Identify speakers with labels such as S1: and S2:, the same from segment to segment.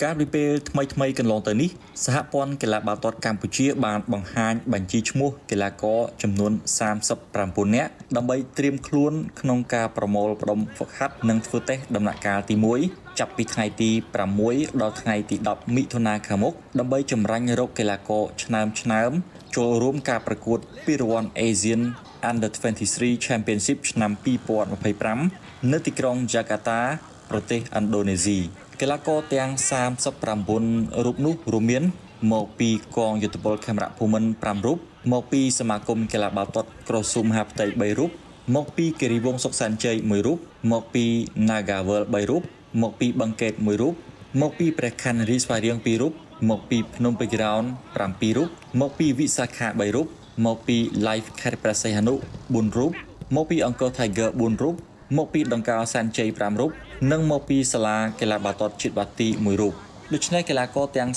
S1: ការវិពេលថ្មីកន្លងទៅនេះសហព័ន្ធកីឡាបាល់ទាត់កម្ពុជាបានបង្ហាញបញ្ជីឈ្មោះកីឡាករចំនួន39នាក់ដើម្បីត្រៀមខ្លួនក្នុងការប្រមូលផ្ដុំហ្វឹកហាត់និងធ្វើតេស្តដំណាក់កាលទី1ចាប់ពីថ្ងៃទី6ដល់ថ្ងៃទី10មិថុនាខាងមុខដើម្បីចម្រាញ់រកកីឡាករឆ្នើមចូលរួមការប្រកួតពានរង្វាន់ Asian Under 23 Championship ឆ្នាំ2025នៅទីក្រុង Jakarta ប្រទេសឥណ្ឌូនេស៊ីកីឡាករទាំង39រូបនោះរួមមានមកពីកងយោធពលខេមរៈភូមិន្ទ5រូបមកពីសមាគមកីឡាបាល់ទាត់ក្រសួងមហាផ្ទៃ3រូបមកពីគិរីវង្សសុខសែនជ័យ1រូបមកពី Nagavel 3រូបមកពីបឹងកេត1រូបមកពីព្រះខ័នរីស្វាយរៀង2រូបមកពីភ្នំពេញ Ground 7រូបមកពីវិសាខា3រូបមកពី Live ខេត្តព្រះសីហនុ4រូបមកពីអង្គរ Tiger 4រូបមកពីដង្កោសែនជ័យ5រូបនិងមកពីសាលាកីឡាបាល់ទាត់ជាតិបាទី1រូបដូច្នេះកីឡាករទាំង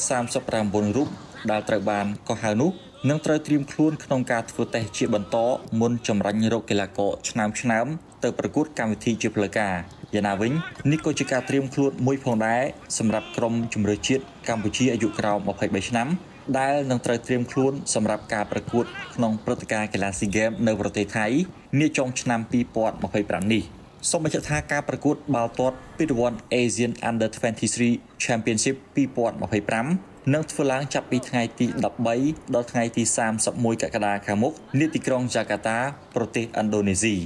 S1: 39រូបដែលត្រូវបានកោះហៅនោះនឹងត្រូវត្រៀមខ្លួនក្នុងការធ្វើតេស្តជាបន្តមុនចម្រាញ់រកកីឡាករឆ្នើមទៅប្រកួតកម្មវិធីជាផ្លូវការយ៉ាងណាវិញនេះក៏ជាការត្រៀមខ្លួនមួយផងដែរសម្រាប់ក្រុមជម្រើសជាតិកម្ពុជាអាយុក្រោម23ឆ្នាំដែលនឹងត្រូវត្រៀមខ្លួនសម្រាប់ការប្រកួតក្នុងព្រឹត្តិការណ៍កីឡាស៊ីហ្គេមនៅប្រទេសថៃនាចុងឆ្នាំ2025នេះសូមបញ្ជាក់ថាការប្រកួតបាល់ទាត់ពានរង្វាន់ Asian Under 23 Championship 2025នឹងធ្វើឡើងចាប់ពីថ្ងៃទី13ដល់ថ្ងៃទី31កក្កដាខាងមុខនាទីក្រុង Jakarta ប្រទេសឥណ្ឌូនេស៊ី